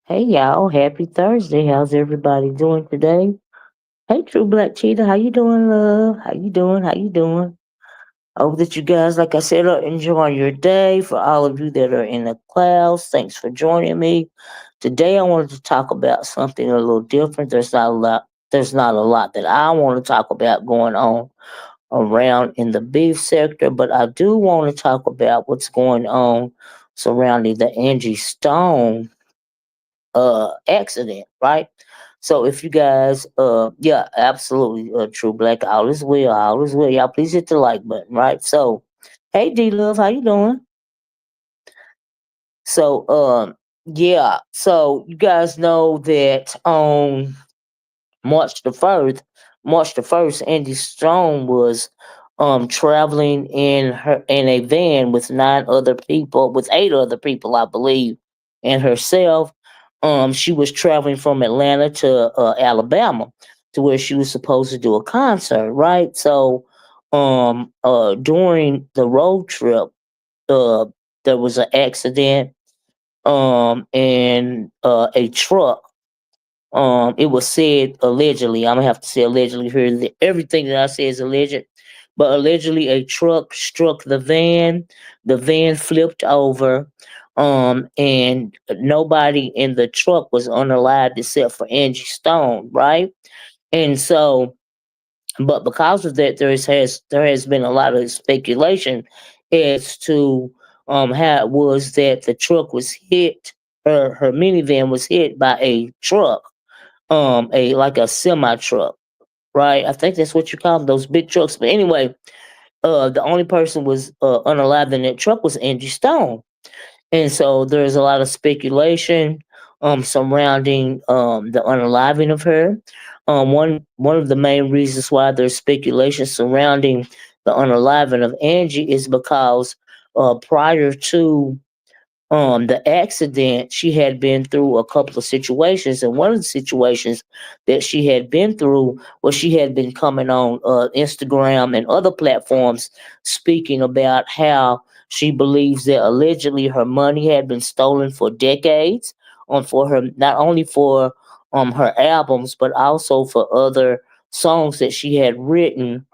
Hey y'all, happy Thursday. How's everybody doing today? Hey True Black Cheetah, how you doing, love? How you doing? How you doing? I hope that you guys, like I said, are enjoying your day. For all of you that are in the clouds, thanks for joining me. Today I wanted to talk about something a little different. There's not a lot that I want to talk about going on around in the beef sector, but I do want to talk about what's going on surrounding the Angie Stone accident, right? So if you guys yeah, absolutely true black, all is well. Y'all please hit the like button, right? So hey D Love, how you doing? So yeah, so you guys know that on March the first, Andy Stone was traveling in a van with eight other people, I believe, and herself. She was traveling from Atlanta to Alabama to where she was supposed to do a concert, right? So during the road trip, uh there was an accident and a truck, it was said allegedly. I'm gonna have to say allegedly here. Everything that I say is alleged, but allegedly a truck struck the van. The van flipped over, and nobody in the truck was unalive except for Angie Stone, right? And so, but because of that, there has been a lot of speculation as to how it was that the truck was hit. Her minivan was hit by a truck, a like a semi truck, right? I think that's what you call them, those big trucks. But anyway, the only person was unalive in that truck was Angie Stone, and so there's a lot of speculation surrounding the unaliving of her. One of the main reasons why there's speculation surrounding the unaliving of Angie is because prior to the accident, she had been through a couple of situations, and one of the situations that she had been through was she had been coming on Instagram and other platforms speaking about how she believes that allegedly her money had been stolen for decades, for her, not only for her albums but also for other songs that she had written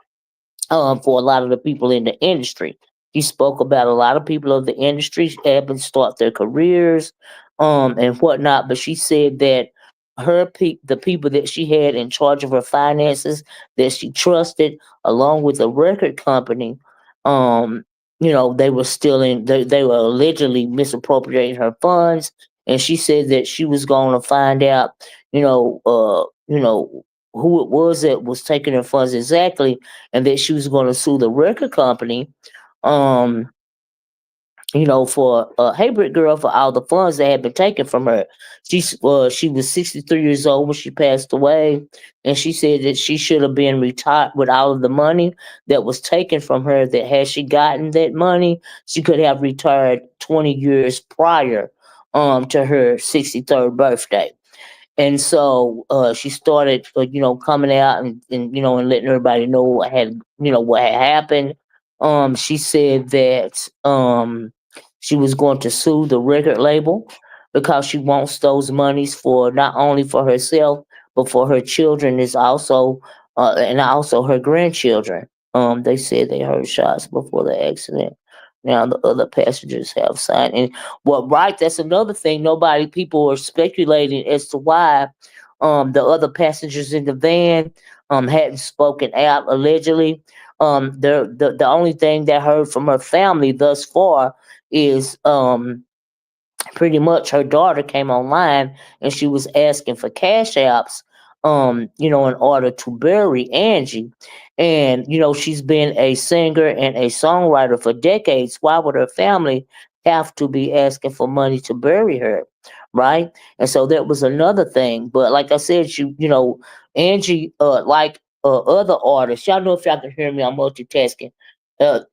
for a lot of the people in the industry. He spoke about a lot of people of the industry having start their careers, and whatnot. But she said that the people that she had in charge of her finances, that she trusted, along with the record company, um, they were stealing. They were allegedly misappropriating her funds, and she said that she was going to find out, who it was that was taking her funds exactly, and that she was going to sue the record company, um, for Hey Brick Girl for all the funds that had been taken from her. She was 63 years old when she passed away, and she said that she should have been retired with all of the money that was taken from her. That had she gotten that money, she could have retired 20 years prior to her 63rd birthday. And so she started, coming out and letting everybody know what had happened. She said that she was going to sue the record label because she wants those monies for not only for herself but for her children is also and also her grandchildren. They said they heard shots before the accident. Now the other passengers have signed. And well, right, that's another thing. People are speculating as to why the other passengers in the van hadn't spoken out allegedly. The only thing that heard from her family thus far is pretty much her daughter came online and she was asking for cash apps, in order to bury Angie. And she's been a singer and a songwriter for decades. Why would her family have to be asking for money to bury her, right? And so that was another thing. But like I said, Angie, like other artists, y'all know, if y'all can hear me, I'm multitasking.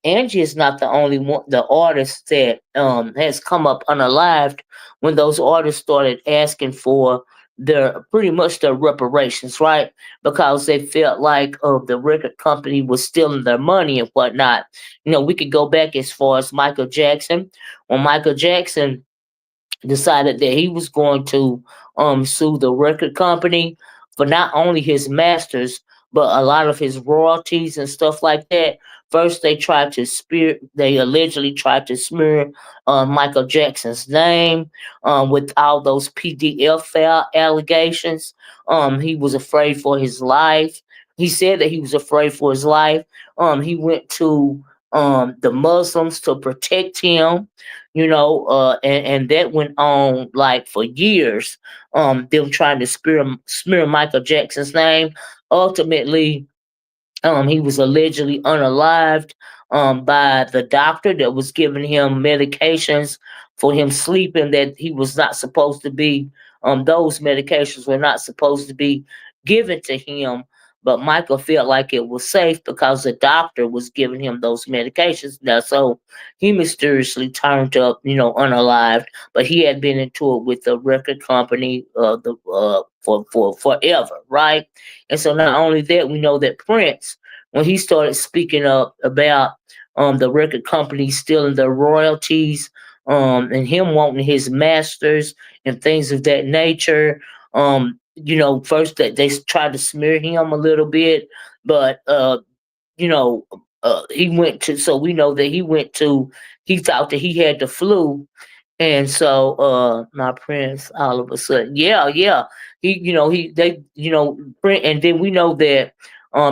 Angie is not the only one, the artist that has come up unalived when those artists started asking for their pretty much their reparations, right? Because they felt like the record company was stealing their money and whatnot. We could go back as far as Michael Jackson. When Michael Jackson decided that he was going to sue the record company for not only his masters but a lot of his royalties and stuff like that. First, they allegedly tried to smear Michael Jackson's name with all those PDF allegations. He was afraid for his life. He said that he was afraid for his life. He went to the Muslims to protect him, and that went on like for years. Them trying to smear Michael Jackson's name. Ultimately, he was allegedly unalived by the doctor that was giving him medications for him sleeping that he was not supposed to be. Those medications were not supposed to be given to him, but Michael felt like it was safe because the doctor was giving him those medications. Now, so he mysteriously turned up, unalived, but he had been into it with the record company for forever, right? And so not only that, we know that Prince, when he started speaking up about the record company stealing their royalties, and him wanting his masters and things of that nature. First that they tried to smear him a little bit, but you know, he went to. So we know that he went to. He thought that he had the flu, and so my prince all of a sudden, yeah, yeah. He you know, he they Prince, and then we know that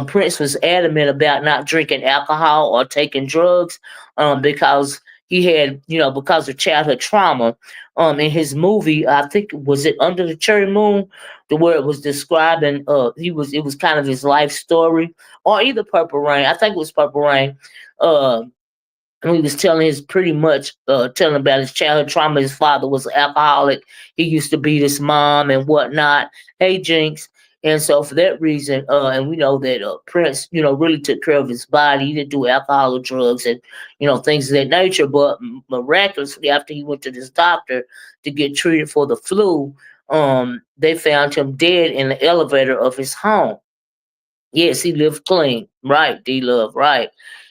Prince was adamant about not drinking alcohol or taking drugs because he had, because of childhood trauma. In his movie, I think was it Under the Cherry Moon, the where it was describing it was kind of his life story, or either Purple Rain. I think it was Purple Rain. Uh and he was telling his pretty much telling about his childhood trauma. His father was an alcoholic. He used to beat his mom and whatnot. Hey, Jinx. And so for that reason, and we know that Prince, really took care of his body. He didn't do alcohol or drugs and, things of that nature. But miraculously, after he went to this doctor to get treated for the flu, they found him dead in the elevator of his home. Yes, he lived clean, right? D Love, right?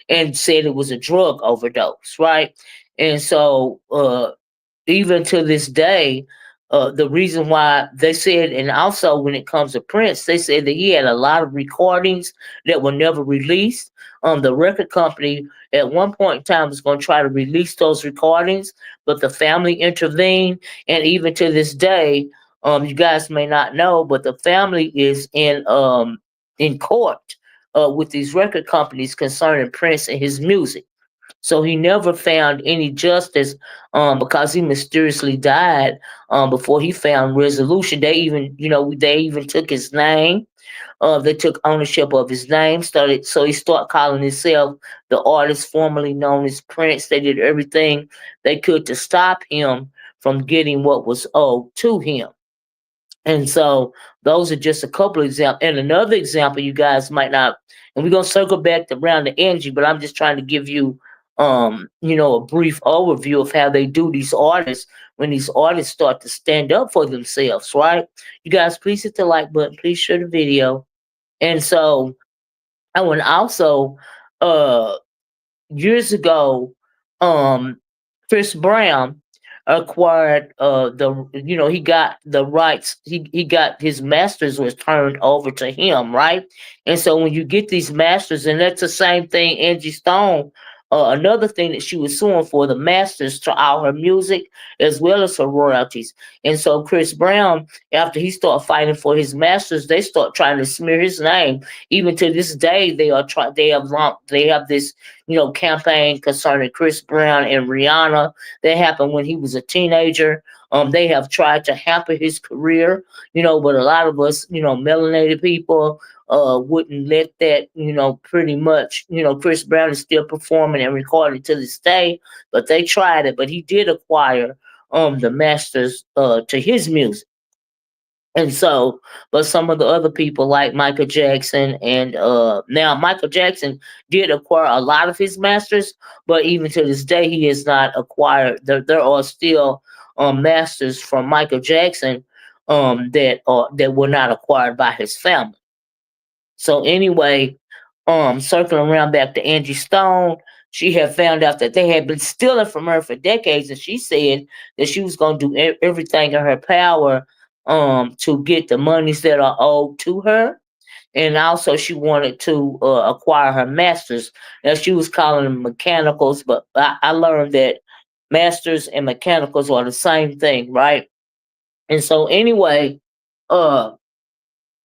And said it was a drug overdose, right? And so, even to this day, the reason why they said, and also when it comes to Prince, they said that he had a lot of recordings that were never released. The record company at one point in time was going to try to release those recordings, but the family intervened, and even to this day, you guys may not know, but the family is in court with these record companies concerning Prince and his music. So he never found any justice because he mysteriously died before he found resolution. They even took his name. They took ownership of his name. He started calling himself the artist formerly known as Prince. They did everything they could to stop him from getting what was owed to him. And so those are just a couple of examples. And another example you guys might not, and we're gonna circle back around to Angie, but I'm just trying to give you a brief overview of how they do these artists when these artists start to stand up for themselves, right? You guys please hit the like button, please share the video. And so I want to also uh years ago, um, Chris Brown acquired he got the rights. He got his masters was turned over to him, right? And so when you get these masters, and that's the same thing Angie Stone. Another thing that she was suing for the masters to all her music as well as her royalties. And so Chris Brown, after he started fighting for his masters, they start trying to smear his name. Even to this day, they have this campaign concerning Chris Brown and Rihanna. That happened when he was a teenager. They have tried to hamper his career, but a lot of us, melanated people, wouldn't let that, pretty much, Chris Brown is still performing and recording to this day, but they tried it. But he did acquire the masters to his music. And so, but some of the other people like Michael Jackson and now Michael Jackson did acquire a lot of his masters, but even to this day he has not acquired. There are still masters from Michael Jackson that were not acquired by his family. So anyway, circling around back to Angie Stone. she had found out that they had been stealing from her for decades, and she said that she was going to do everything in her power to get the monies that are owed to her. And also she wanted to acquire her masters. Now she was calling them mechanicals, but I learned that masters and mechanicals are the same thing, right? And so anyway, uh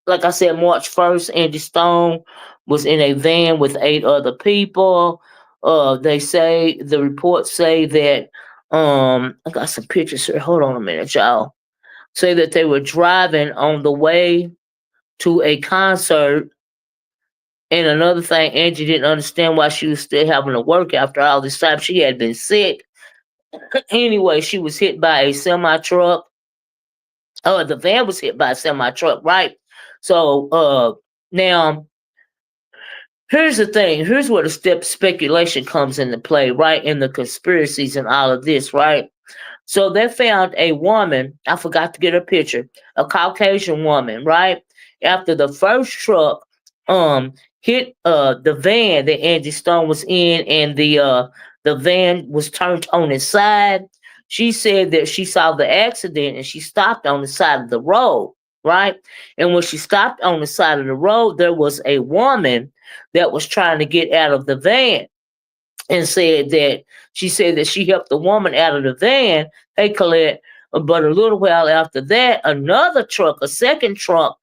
like I said, March 1st, Angie Stone was in a van with 8 other people. They say the reports say that I got some pictures here. Hold on a minute, y'all. Say that they were driving on the way to a concert. And another thing, Angie didn't understand why she was still having to work after all this time. She had been sick. Anyway, she was hit by a semi truck. The van was hit by a semi truck, right? So now here's the thing. Here's where the step speculation comes into play, right? In the conspiracies and all of this, right? So they found a woman. I forgot to get her picture. A Caucasian woman, right? After the first truck hit the van that Angie Stone was in, and the van was turned on its side. She said that she saw the accident and she stopped on the side of the road, right? And when she stopped on the side of the road, there was a woman that was trying to get out of the van, and said that she said that she helped the woman out of the van. Hey, Colette. But a little while after that, another truck, a second truck,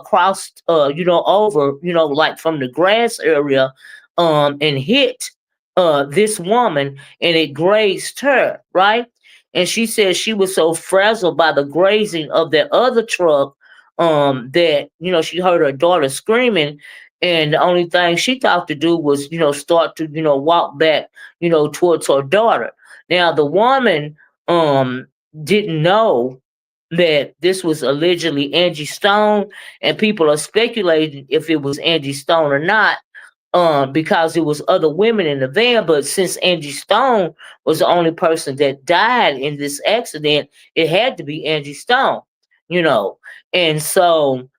crossed, over, like from the grass area, and hit this woman, and it grazed her, right? And she said she was so frazzled by the grazing of that other truck, that she heard her daughter screaming, and the only thing she thought to do was, start to, walk back, towards her daughter. Now the woman didn't know that this was allegedly Angie Stone, and people are speculating if it was Angie Stone or not, because it was other women in the van. But since Angie Stone was the only person that died in this accident, it had to be Angie Stone, you know. And so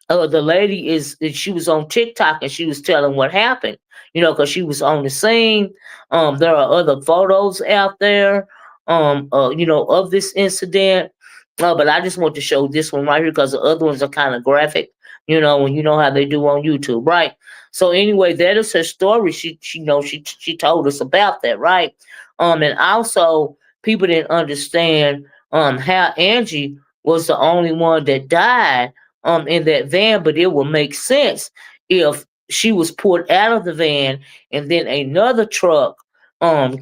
the lady she was on TikTok and she was telling what happened, because she was on the scene. There are other photos out there, of this incident. But I just want to show this one right here because the other ones are kind of graphic, when you know how they do on YouTube, right? So anyway, that is her story. She told us about that, right? And also people didn't understand how Angie was the only one that died in that van, but it would make sense if she was pulled out of the van and then another truck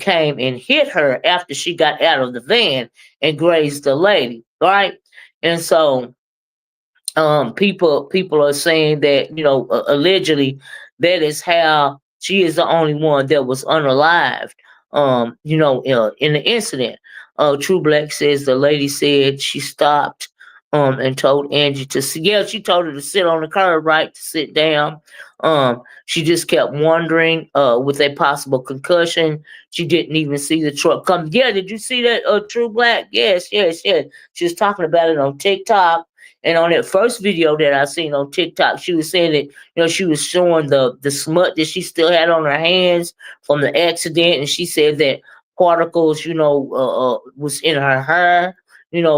came and hit her after she got out of the van and grazed the lady, right? And so people are saying that, allegedly that is how she is the only one that was unalived, in the incident. True Black says the lady said she stopped and told Angie to sit. Yeah, she told her to sit on the curb, right, to sit down. She just kept wondering with a possible concussion. She didn't even see the truck come. Yeah, did you see that, True Black? Yes, yes, yes. She was talking about it on TikTok. And on that first video that I seen on TikTok, she was saying that, she was showing the smut that she still had on her hands from the accident, and she said that particles, was in her hair,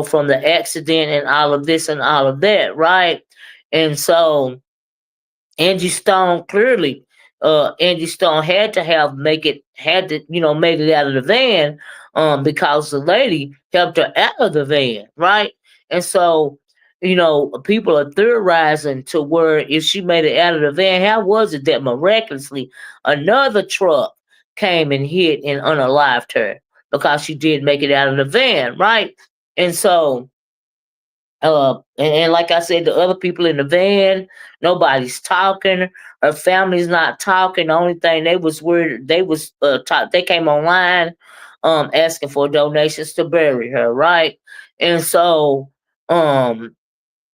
from the accident and all of this and all of that, right? And so Angie Stone clearly, Angie Stone had to, make it out of the van, because the lady helped her out of the van, right? And so, people are theorizing to where if she made it out of the van, how was it that miraculously another truck came and hit and unalived her because she did make it out of the van, right? And so and like I said, the other people in the van, nobody's talking. Her family's not talking. The only thing they was worried, they came online, asking for donations to bury her, right? And so,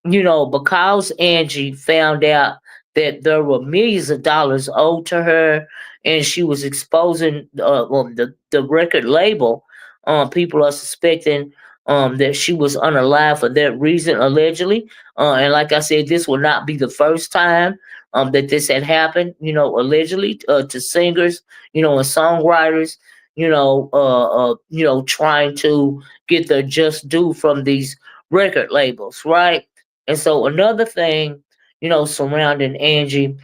because Angie found out that there were millions of dollars owed to her, and she was exposing the record label, people are suspecting that she was unalive for that reason, allegedly. And like I said, this will not be the first time that this had happened, allegedly, to singers, and songwriters, trying to get their just due from these record labels, right? And so another thing, surrounding Angie,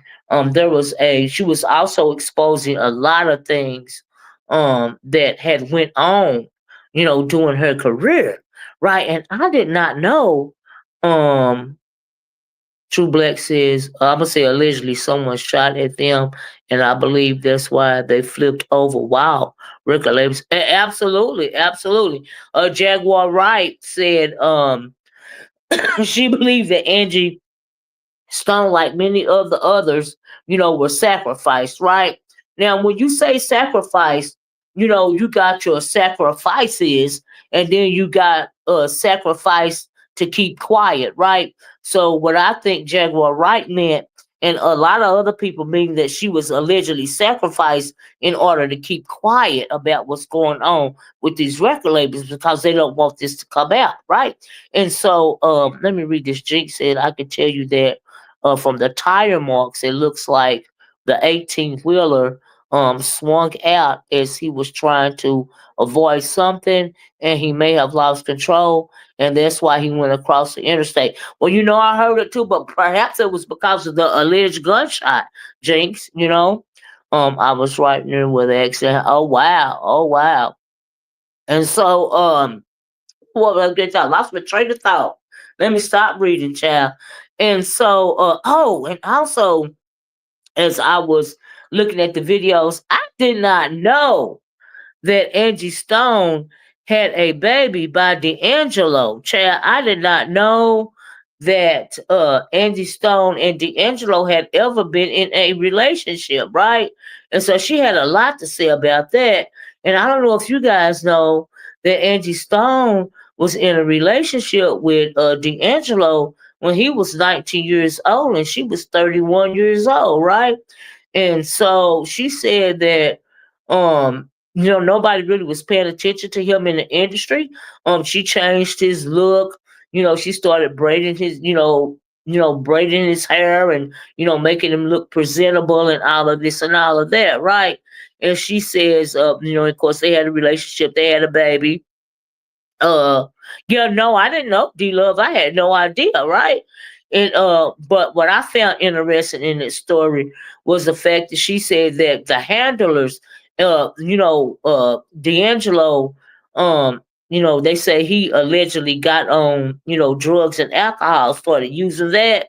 she was also exposing a lot of things that had went on, during her career, right? And I did not know. Um, True Black says, I'm gonna say allegedly someone shot at them, and I believe that's why they flipped over. Wow, record labels, absolutely, absolutely. Jaguar Wright said, she believed that Angie Stone, like many of the others, were sacrificed, right? Now, when you say sacrifice, you got your sacrifices, and then you got sacrifice to keep quiet, right? So, what I think Jaguar Wright meant, and a lot of other people mean that she was allegedly sacrificed in order to keep quiet about what's going on with these record labels because they don't want this to come out, right? And so, let me read this. Jinx said, I can tell you that from the tire marks, it looks like the 18 wheeler swung out as he was trying to avoid something, and he may have lost control, and that's why he went across the interstate. Well, I heard it too, but perhaps it was because of the alleged gunshot, Jinx. I was right near where the accident. Oh wow, oh wow. And so, well, I lost my train of thought. Let me stop reading, child. And so, and also, as I was looking at the videos, I did not know that Angie Stone had a baby by D'Angelo. Chad, I did not know that Angie Stone and D'Angelo had ever been in a relationship, right? And so she had a lot to say about that. And I don't know if you guys know that Angie Stone was in a relationship with D'Angelo when he was 19 years old and she was 31 years old, right? And so she said that nobody really was paying attention to him in the industry. She changed his look. She started braiding his, braiding his hair and, making him look presentable and all of this and all of that, right? And she says, of course they had a relationship, they had a baby. uh, yeah, no, I didn't know D Love. I had no idea, right? And but what I found interesting in this story was the fact that she said that the handlers, D'Angelo, they say he allegedly got on, drugs and alcohol, started using that,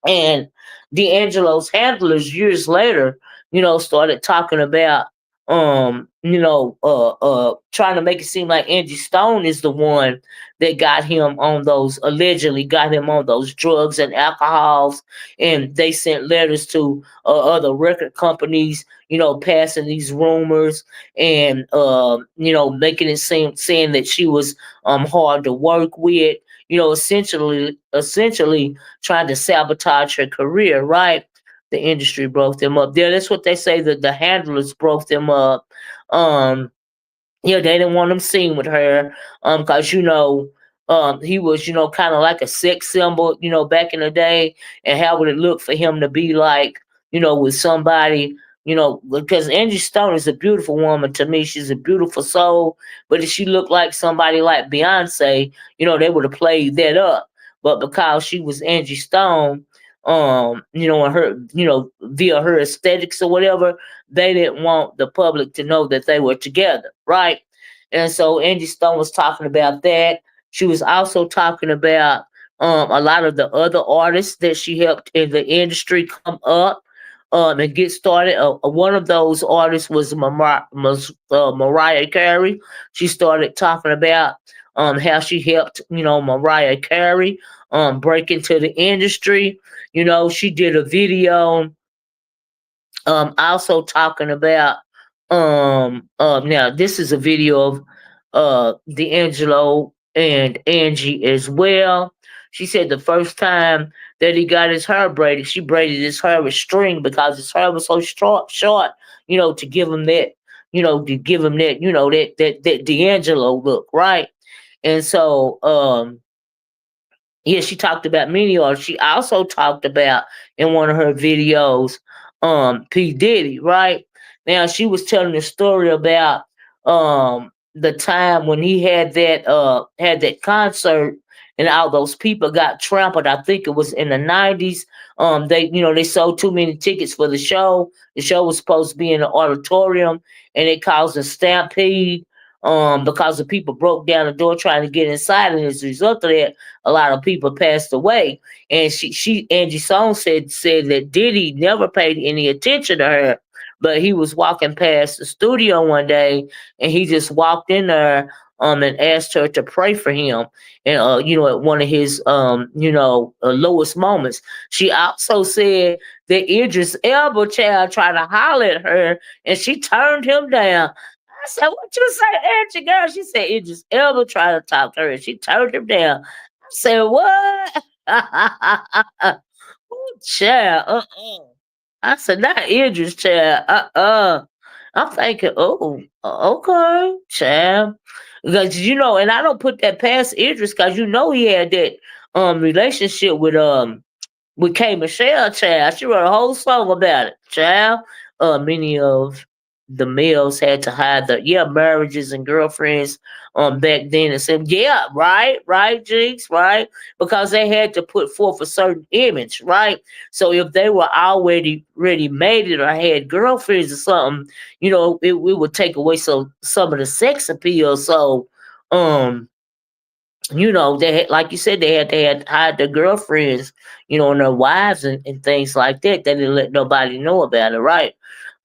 and D'Angelo's handlers years later, started talking about trying to make it seem like Angie Stone is the one that got him on those allegedly got him on those drugs and alcohols, and they sent letters to other record companies, passing these rumors and making it seem saying that she was hard to work with, essentially trying to sabotage her career, right? The industry broke them up. Yeah, that's what they say, that the handlers broke them up. Um, they didn't want him seen with her, because he was, kind of like a sex symbol, back in the day, and how would it look for him to be like, with somebody, because Angie Stone is a beautiful woman to me. She's a beautiful soul, but if she looked like somebody like Beyonce, they would have played that up. But because she was Angie Stone, and her, via her aesthetics or whatever, they didn't want the public to know that they were together, right? And so Angie Stone was talking about that. She was also talking about a lot of the other artists that she helped in the industry come up and get started. One of those artists was Mariah Carey. She started talking about how she helped, Mariah Carey break into the industry. She did a video also talking about now this is a video of D'Angelo and Angie as well. She said the first time that he got his hair braided, she braided his hair with string because his hair was so short, to give him that, to give him that, that D'Angelo look, right? And so yeah, she talked about many artists. She also talked about in one of her videos, P. Diddy, right? Now she was telling the story about the time when he had that concert and all those people got trampled. I think it was in the 90s. They sold too many tickets for the show. The show was supposed to be in the auditorium and it caused a stampede because the people broke down the door trying to get inside, and as a result of that, a lot of people passed away. And she Angie Stone said that Diddy never paid any attention to her, but he was walking past the studio one day, and he just walked in there and asked her to pray for him, and at one of his lowest moments. She also said that Idris Elba child tried to holler at her, and she turned him down. I said, "What you say, Angie girl?" She said, "Idris Elba tried to talk to her, and she turned him down." I said, "What?" Ooh, child, I said, "Not Idris, child, I'm thinking, "Oh, okay, child." Because, and I don't put that past Idris because he had that relationship with K Michelle, child. She wrote a whole song about it, child. Many of the males had to hide the marriages and girlfriends back then and said, "Yeah, right, Jinx, right," because they had to put forth a certain image, right? So if they were already ready made it or had girlfriends or something, it would take away some of the sex appeal. So um they had, like you said, they had to hide their girlfriends, and their wives and things like that. They didn't let nobody know about it, right?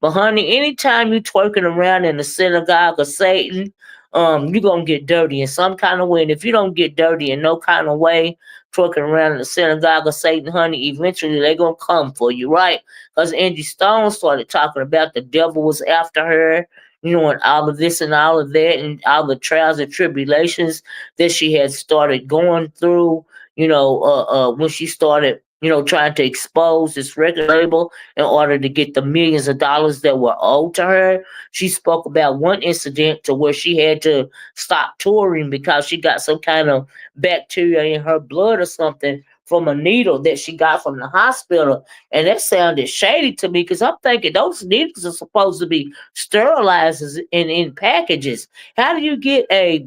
But honey, anytime you twerking around in the synagogue of Satan, you're gonna get dirty in some kind of way. And if you don't get dirty in no kind of way, twerking around in the synagogue of Satan, honey, eventually they gonna come for you, right? Because Angie Stone started talking about the devil was after her, and all of this and all of that, and all the trials and tribulations that she had started going through, when she started, trying to expose this record label in order to get the millions of dollars that were owed to her. She spoke about one incident to where she had to stop touring because she got some kind of bacteria in her blood or something from a needle that she got from the hospital. And that sounded shady to me because I'm thinking those needles are supposed to be sterilized in packages. How do you get a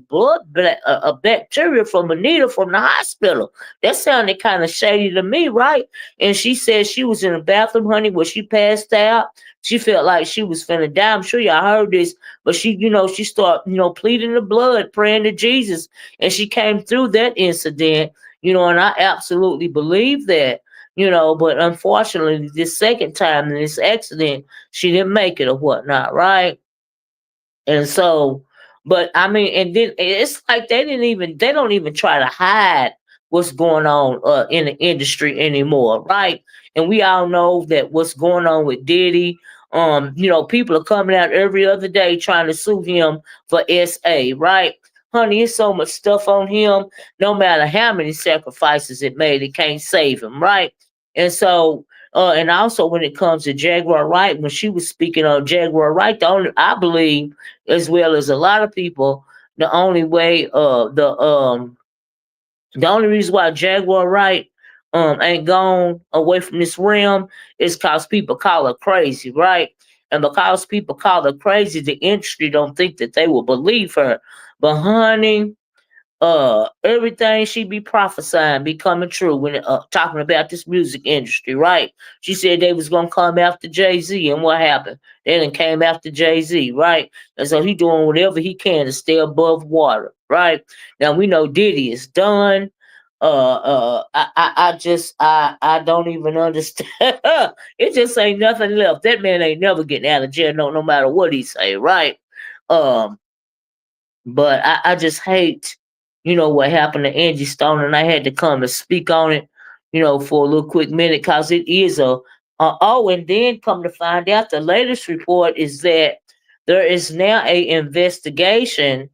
bacteria from a needle from the hospital? That sounded kind of shady to me, right? And she said she was in the bathroom, honey, where she passed out. She felt like she was finna die. I'm sure y'all heard this, but she started, pleading the blood, praying to Jesus, and she came through that incident, and I absolutely believe that. But unfortunately, this second time in this accident, she didn't make it or whatnot, right? And so, but I mean, and then it's like they don't even try to hide what's going on in the industry anymore, right? And we all know that what's going on with Diddy. People are coming out every other day trying to sue him for SA, right? Honey, it's so much stuff on him. No matter how many sacrifices it made, it can't save him, right? And so, and also when it comes to Jaguar Wright, when she was speaking on Jaguar Wright, the only I believe, as well as a lot of people, the only way the only reason why Jaguar Wright ain't gone away from this realm is cause people call her crazy, right? And because people call her crazy, the industry don't think that they will believe her. But honey, everything she be prophesying be coming true when talking about this music industry, right? She said they was gonna come after Jay-Z, and what happened? They done came after Jay-Z, right? And so he doing whatever he can to stay above water, right? Now we know Diddy is done. I don't even understand. It just ain't nothing left. That man ain't never getting out of jail, no matter what he say, right? Um, but I just hate, what happened to Angie Stone, and I had to come and speak on it, for a little quick minute, because it is oh, and then come to find out, the latest report is that there is now a investigation.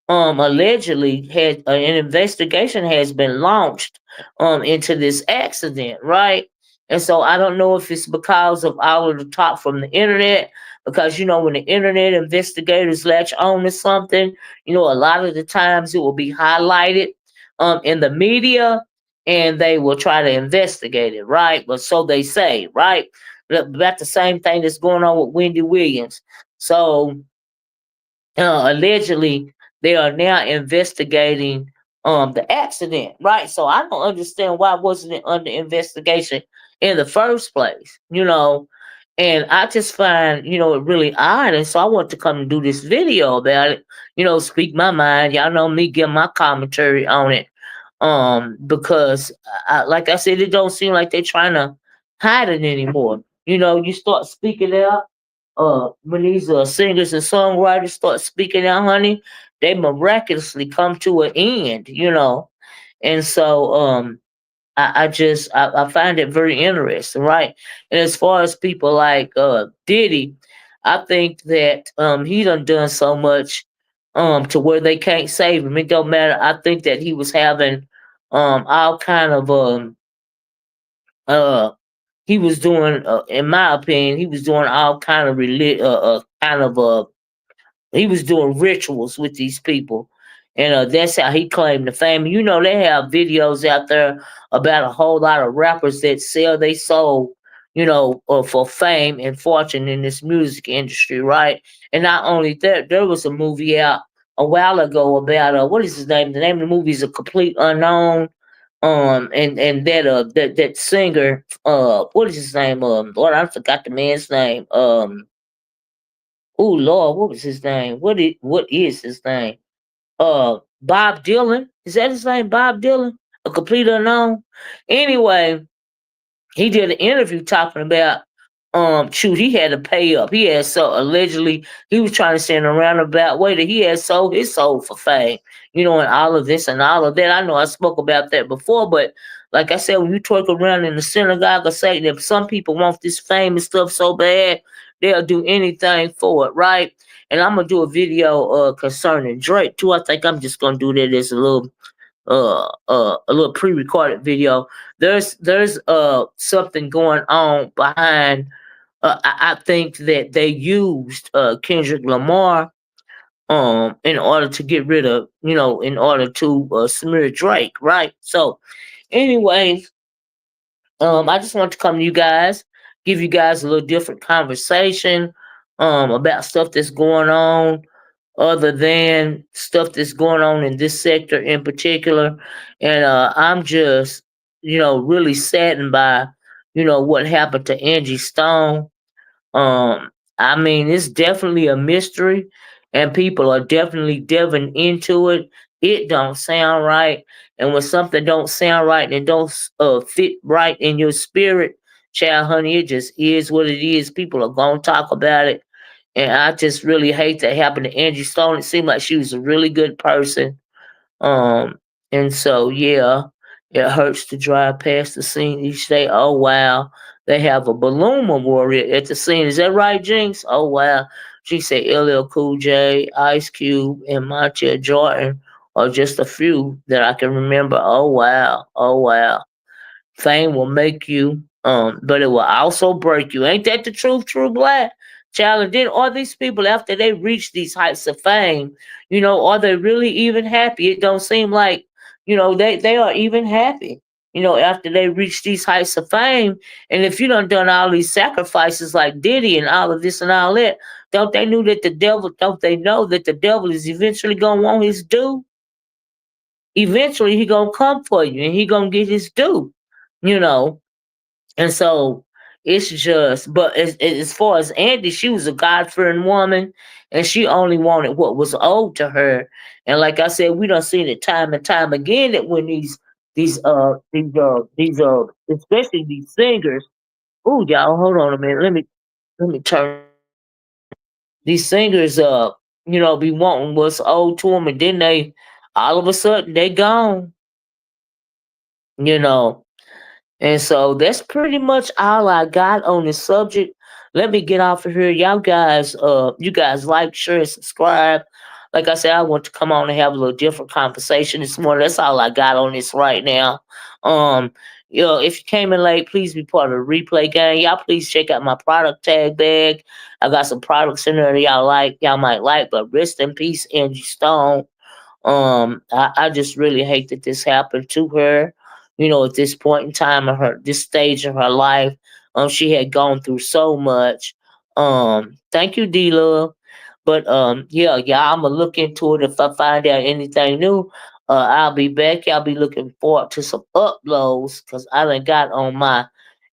Allegedly, had an investigation has been launched into this accident, right? And so I don't know if it's because of all of the talk from the internet, because when the internet investigators latch on to something, a lot of the times it will be highlighted in the media, and they will try to investigate it, right? But so they say, right? About the same thing that's going on with Wendy Williams. So allegedly they are now investigating the accident, right? So I don't understand why wasn't it under investigation in the first place, and I just find it really odd, and so I want to come and do this video about it, speak my mind. Y'all know me, give my commentary on it, because like I said, it don't seem like they're trying to hide it anymore. You start speaking out, when these singers and songwriters start speaking out, honey, they miraculously come to an end, and so I find it very interesting, right? And as far as people like Diddy, I think that he done so much to where they can't save him. It don't matter. I think that he was having all kind of uh he was doing, in my opinion, he was doing all kind of kind of he was doing rituals with these people, and that's how he claimed the fame. They have videos out there about a whole lot of rappers that sell their soul, for fame and fortune in this music industry, right? And not only that, there was a movie out a while ago about what is his name? The name of the movie is A Complete Unknown. And that singer, what is his name? Lord, I forgot the man's name. Oh Lord, what was his name? What is his name? Bob Dylan. Is that his name? Bob Dylan? A Complete Unknown. Anyway, he did an interview talking about shoot, he had to pay up. He had, so allegedly he was trying to send a roundabout way that he had sold his soul for fame, and all of this and all of that. I know I spoke about that before, but like I said, when you twerk around in the synagogue of Satan, if some people want this fame and stuff so bad, they'll do anything for it, right? And I'm gonna do a video concerning Drake too. I think I'm just gonna do that as a little pre-recorded video. There's something going on behind. I think that they used Kendrick Lamar in order to get rid of, in order to smear Drake, right? So, anyways, I just want to come to you guys, give you guys a little different conversation about stuff that's going on, other than stuff that's going on in this sector in particular. And I'm just, really saddened by, what happened to Angie Stone. um, I mean, it's definitely a mystery, and people are definitely delving into it. It don't sound right, and when something don't sound right and it don't fit right in your spirit, child, honey, it just is what it is. People are gonna talk about it, and I just really hate that happened to Angie Stone. It seemed like she was a really good person, um, and so yeah, it hurts to drive past the scene each day. Oh wow, they have a balloon memorial at the scene. Is that right, Jinx? Oh wow. She said LL Cool J, Ice Cube, and Montel Jordan are just a few that I can remember. Oh wow. Oh wow. Fame will make you, but it will also break you. Ain't that the truth, True Black? Child, and then all these people, after they reach these heights of fame, are they really even happy? It don't seem like, they are even happy, after they reach these heights of fame. And if you done all these sacrifices like Diddy and all of this and all that, don't they know that the devil is eventually gonna want his due? Eventually he gonna come for you and he gonna get his due, you know. And so it's just, but as far as Andy, she was a God fearing woman, and she only wanted what was owed to her. And like I said, we done seen it time and time again that when these especially these singers. Oh y'all, hold on a minute. Let me turn these singers up. Be wanting what's owed to them, and then they all of a sudden they gone. You know. And so that's pretty much all I got on this subject. Let me get off of here. You guys like, share, and subscribe. Like I said, I want to come on and have a little different conversation this morning. That's all I got on this right now. Um, Yo, if you came in late, please be part of the replay gang. Y'all please check out my product tag bag. I got some products in there that y'all might like, but rest in peace, Angie Stone. I just really hate that this happened to her. You know, at this point in time in her this stage of her life, she had gone through so much. Thank you, D Love. But yeah, I'm gonna look into it if I find out anything new. I'll be back. I'll be looking forward to some uploads because I done got on my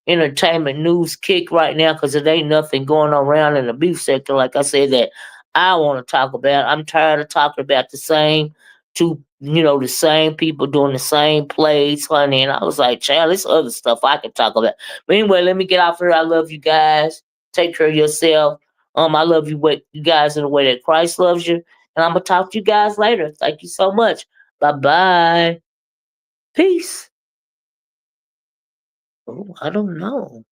entertainment news kick right now because it ain't nothing going around in the beef sector. Like I said, that I want to talk about. I'm tired of talking about the same people doing the same plays, honey. And I was like, child, there's other stuff I can talk about. But anyway, let me get off here. I love you guys. Take care of yourself. I love you guys in the way that Christ loves you. And I'm gonna talk to you guys later. Thank you so much. Bye bye. Peace. Oh, I don't know.